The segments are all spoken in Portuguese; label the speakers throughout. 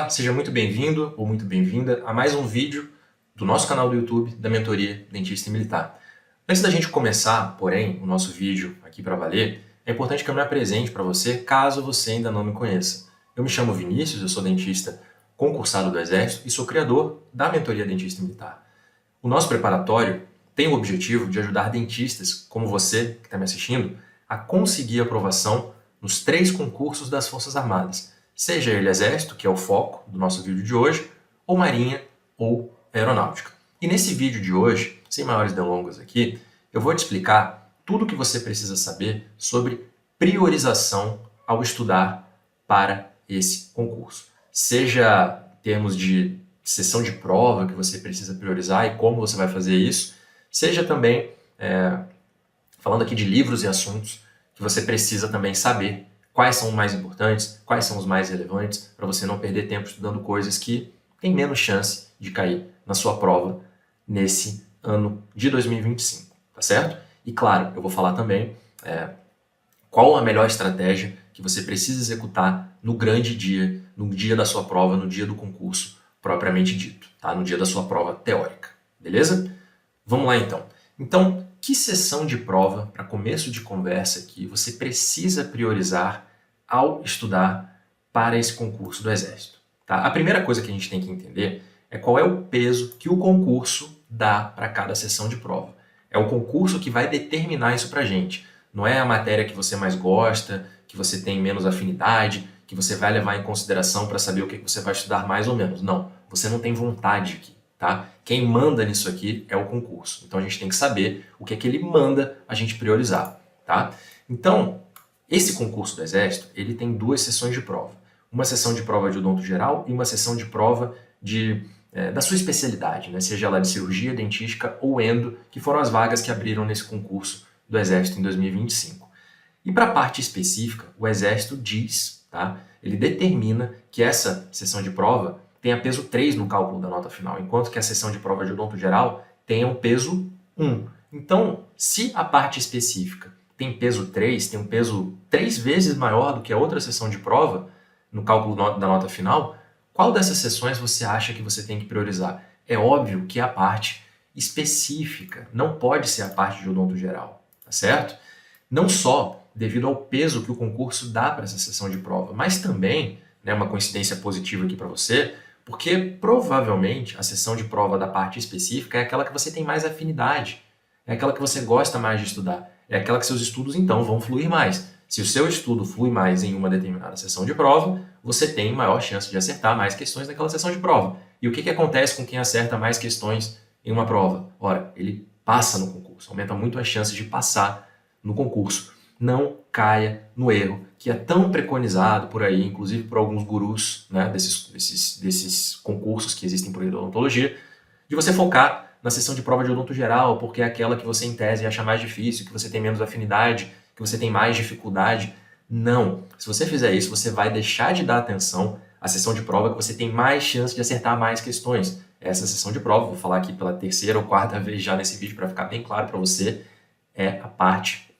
Speaker 1: Olá, seja muito bem-vindo ou muito bem-vinda a mais um vídeo do nosso canal do YouTube da Mentoria Dentista e Militar. Antes da gente começar, porém, o nosso vídeo aqui para valer, é importante que eu me apresente para você, caso você ainda não me conheça. Eu me chamo Vinícius, eu sou dentista concursado do Exército e sou criador da Mentoria Dentista e Militar. O nosso preparatório tem o objetivo de ajudar dentistas, como você que está me assistindo, a conseguir aprovação nos 3 concursos das Forças Armadas, seja ele Exército, que é o foco do nosso vídeo de hoje, ou Marinha ou Aeronáutica. E nesse vídeo de hoje, sem maiores delongas aqui, eu vou te explicar tudo o que você precisa saber sobre priorização ao estudar para esse concurso. Seja em termos de sessão de prova que você precisa priorizar e como você vai fazer isso, seja também falando aqui de livros e assuntos que você precisa também saber quais são os mais importantes, quais são os mais relevantes, para você não perder tempo estudando coisas que têm menos chance de cair na sua prova nesse ano de 2025, tá certo? E claro, eu vou falar também qual a melhor estratégia que você precisa executar no grande dia, no dia da sua prova, no dia do concurso propriamente dito, tá? No dia da sua prova teórica, beleza? Vamos lá então. Então, que sessão de prova, para começo de conversa aqui, você precisa priorizar ao estudar para esse concurso do Exército? Tá? A primeira coisa que a gente tem que entender é qual é o peso que o concurso dá para cada sessão de prova. É o concurso que vai determinar isso para a gente. Não é a matéria que você mais gosta, que você tem menos afinidade, que você vai levar em consideração para saber o que você vai estudar mais ou menos. Não, você não tem vontade aqui. Tá? Quem manda nisso aqui é o concurso. Então a gente tem que saber o que é que ele manda a gente priorizar. Tá? Então, esse concurso do Exército, ele tem 2 sessões de prova. Uma sessão de prova de odonto geral e uma sessão de prova da sua especialidade, né? Seja ela de cirurgia, dentística ou endo, que foram as vagas que abriram nesse concurso do Exército em 2025. E para a parte específica, o Exército diz, tá? Ele determina que essa sessão de prova tenha peso 3 no cálculo da nota final, enquanto que a sessão de prova de odonto geral tenha um peso 1. Então, se a parte específica tem peso 3, tem um peso 3 vezes maior do que a outra sessão de prova no cálculo da nota final, qual dessas sessões você acha que você tem que priorizar? É óbvio que é a parte específica, não pode ser a parte de odonto geral, tá certo? Não só devido ao peso que o concurso dá para essa sessão de prova, mas também, né, uma coincidência positiva aqui para você, porque provavelmente a sessão de prova da parte específica é aquela que você tem mais afinidade, é aquela que você gosta mais de estudar, é aquela que seus estudos então vão fluir mais. Se o seu estudo flui mais em uma determinada sessão de prova, você tem maior chance de acertar mais questões naquela sessão de prova. E o que acontece com quem acerta mais questões em uma prova? Ora, ele passa no concurso, aumenta muito as chances de passar no concurso. Não caia no erro que é tão preconizado por aí, inclusive por alguns gurus, né, desses concursos que existem por aí da odontologia, de você focar na sessão de prova de odonto geral, porque é aquela que você em tese acha mais difícil, que você tem menos afinidade, que você tem mais dificuldade. Não. Se você fizer isso, você vai deixar de dar atenção à sessão de prova que você tem mais chance de acertar mais questões. Essa sessão de prova, vou falar aqui pela 3ª ou 4ª vez já nesse vídeo para ficar bem claro para você, é a parte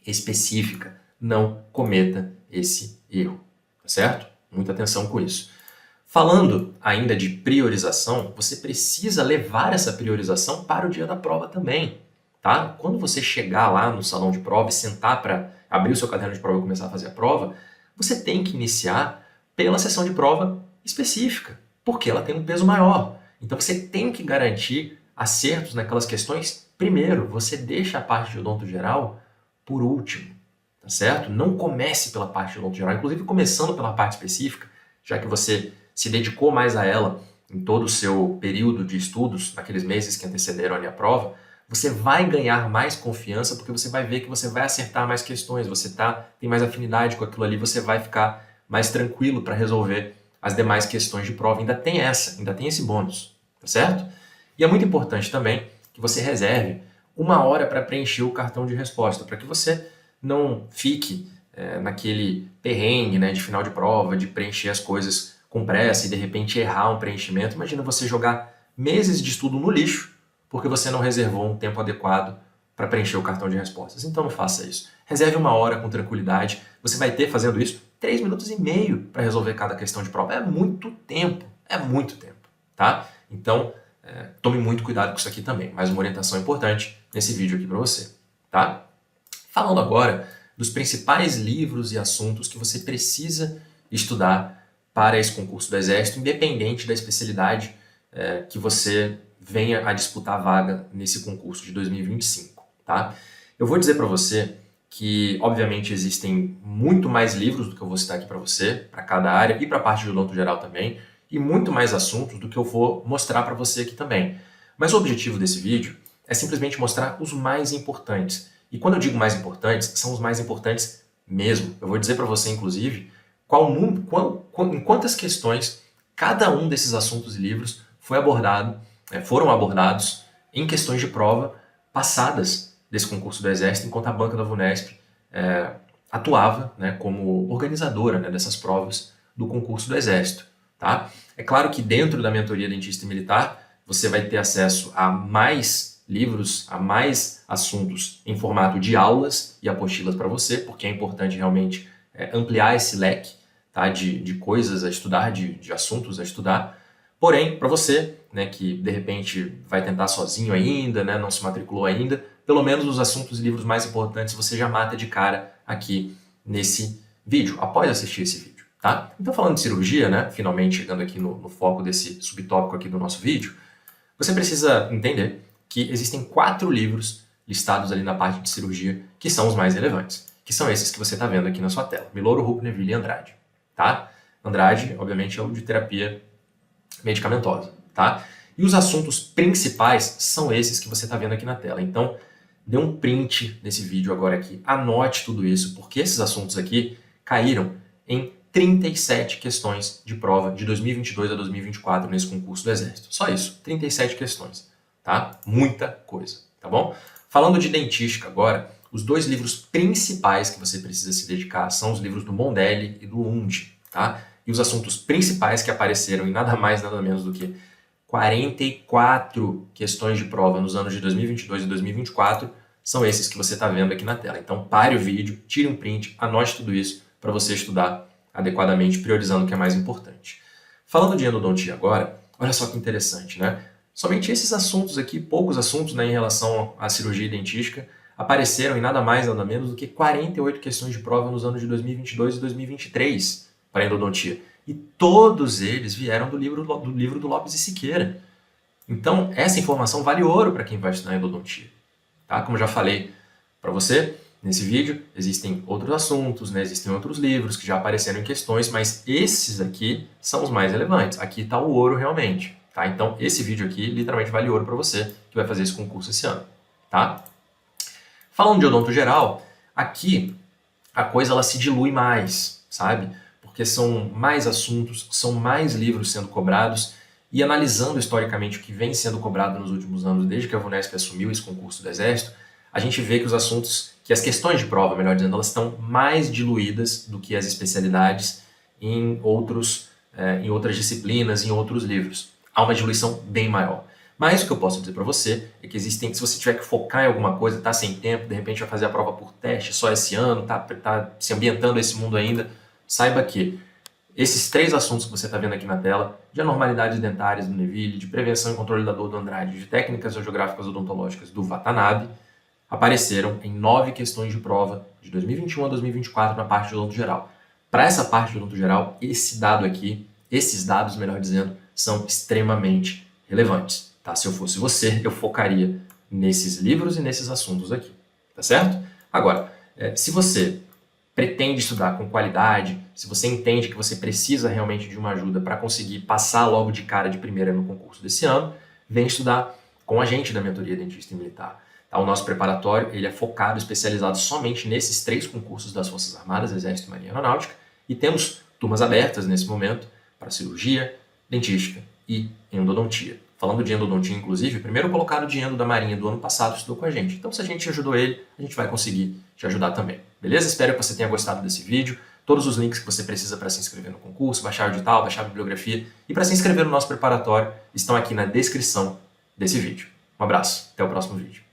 Speaker 1: específica. Não cometa esse erro, tá certo? Muita atenção com isso. Falando ainda de priorização, você precisa levar essa priorização para o dia da prova também, tá? Quando você chegar lá no salão de prova e sentar para abrir o seu caderno de prova e começar a fazer a prova, você tem que iniciar pela sessão de prova específica, porque ela tem um peso maior. Então você tem que garantir acertos naquelas questões primeiro. Você deixa a parte de odonto geral por último, tá certo? Não comece pela parte de odonto geral, inclusive começando pela parte específica, já que você se dedicou mais a ela em todo o seu período de estudos, naqueles meses que antecederam ali a prova, você vai ganhar mais confiança porque você vai ver que você vai acertar mais questões, você tem mais afinidade com aquilo ali, você vai ficar mais tranquilo para resolver as demais questões de prova. Ainda tem esse bônus, tá certo? E é muito importante também que você reserve 1 hora para preencher o cartão de resposta, para que você não fique naquele perrengue, né, de final de prova, de preencher as coisas com pressa e de repente errar um preenchimento. Imagina você jogar meses de estudo no lixo porque você não reservou um tempo adequado para preencher o cartão de respostas. Então não faça isso. Reserve 1 hora com tranquilidade. Você vai ter, fazendo isso, 3 minutos e meio para resolver cada questão de prova. É muito tempo, tá? Então, tome muito cuidado com isso aqui também. Mais uma orientação importante nesse vídeo aqui para você, tá? Falando agora dos principais livros e assuntos que você precisa estudar para esse concurso do Exército, independente da especialidade que você venha a disputar a vaga nesse concurso de 2025, tá? Eu vou dizer para você que, obviamente, existem muito mais livros do que eu vou citar aqui para você, para cada área e para a parte de odonto geral também, e muito mais assuntos do que eu vou mostrar para você aqui também. Mas o objetivo desse vídeo é simplesmente mostrar os mais importantes. E quando eu digo mais importantes, são os mais importantes mesmo. Eu vou dizer para você, inclusive, em quantas questões cada um desses assuntos e livros foram abordados em questões de prova passadas desse concurso do Exército, enquanto a banca da VUNESP atuava, né, como organizadora, né, dessas provas do concurso do Exército. Tá? É claro que dentro da mentoria dentista e militar você vai ter acesso a mais livros, a mais assuntos em formato de aulas e apostilas para você, porque é importante realmente ampliar esse leque, tá, de coisas a estudar, de assuntos a estudar. Porém, para você, né, que de repente vai tentar sozinho ainda, né, não se matriculou ainda, pelo menos os assuntos e livros mais importantes você já mata de cara aqui nesse vídeo, após assistir esse vídeo, tá? Então, falando de cirurgia, né, finalmente chegando aqui no foco desse subtópico aqui do nosso vídeo, você precisa entender que existem 4 livros listados ali na parte de cirurgia que são os mais relevantes, que são esses que você está vendo aqui na sua tela, Miloro, Rupp, Neville e Andrade, tá? Andrade, obviamente, é o de terapia medicamentosa, tá? E os assuntos principais são esses que você está vendo aqui na tela. Então, dê um print nesse vídeo agora aqui, anote tudo isso, porque esses assuntos aqui caíram em 37 questões de prova de 2022 a 2024 nesse concurso do Exército. Só isso, 37 questões, tá? Muita coisa, tá bom? Falando de dentística agora, os 2 livros principais que você precisa se dedicar são os livros do Mondelli e do Undi, tá? E os assuntos principais que apareceram em nada mais, nada menos do que 44 questões de prova nos anos de 2022 e 2024 são esses que você está vendo aqui na tela. Então pare o vídeo, tire um print, anote tudo isso para você estudar adequadamente, priorizando o que é mais importante. Falando de endodontia agora, olha só que interessante, né? Somente esses assuntos aqui, poucos assuntos, né, em relação à cirurgia dentística, apareceram em nada mais, nada menos do que 48 questões de prova nos anos de 2022 e 2023 para endodontia. E todos eles vieram do livro do Lopes e Siqueira. Então, essa informação vale ouro para quem vai estudar endodontia. Tá? Como eu já falei para você nesse vídeo, existem outros assuntos, né? Existem outros livros que já apareceram em questões, mas esses aqui são os mais relevantes. Aqui está o ouro realmente. Tá? Então, esse vídeo aqui literalmente vale ouro para você que vai fazer esse concurso esse ano. Tá? Falando de odonto geral, aqui a coisa ela se dilui mais, sabe? Porque são mais assuntos, são mais livros sendo cobrados, e analisando historicamente o que vem sendo cobrado nos últimos anos, desde que a VUNESP assumiu esse concurso do Exército, a gente vê que os assuntos, que as questões de prova, melhor dizendo, elas estão mais diluídas do que as especialidades em outras disciplinas, em outros livros. Há uma diluição bem maior. Mas o que eu posso dizer para você é que se você tiver que focar em alguma coisa, tá sem tempo, de repente vai fazer a prova por teste só esse ano, tá se ambientando esse mundo ainda, saiba que esses 3 assuntos que você está vendo aqui na tela, de anormalidades dentárias do Neville, de prevenção e controle da dor do Andrade, de técnicas geográficas odontológicas do Watanabe, apareceram em 9 questões de prova de 2021 a 2024 na parte de odonto geral. Para essa parte de odonto geral, esses dados, melhor dizendo, são extremamente relevantes. Tá? Se eu fosse você, eu focaria nesses livros e nesses assuntos aqui. Tá certo? Agora, se você pretende estudar com qualidade, se você entende que você precisa realmente de uma ajuda para conseguir passar logo de cara de primeira no concurso desse ano, vem estudar com a gente da Mentoria Dentista e Militar. Tá? O nosso preparatório ele é focado, especializado somente nesses 3 concursos das Forças Armadas, Exército, Marinha e Aeronáutica, e temos turmas abertas nesse momento para cirurgia, dentística e endodontia. Falando de endodontia, inclusive, o primeiro colocado de endo da Marinha do ano passado estudou com a gente. Então, se a gente ajudou ele, a gente vai conseguir te ajudar também. Beleza? Espero que você tenha gostado desse vídeo. Todos os links que você precisa para se inscrever no concurso, baixar o edital, baixar a bibliografia e para se inscrever no nosso preparatório estão aqui na descrição desse vídeo. Um abraço, até o próximo vídeo.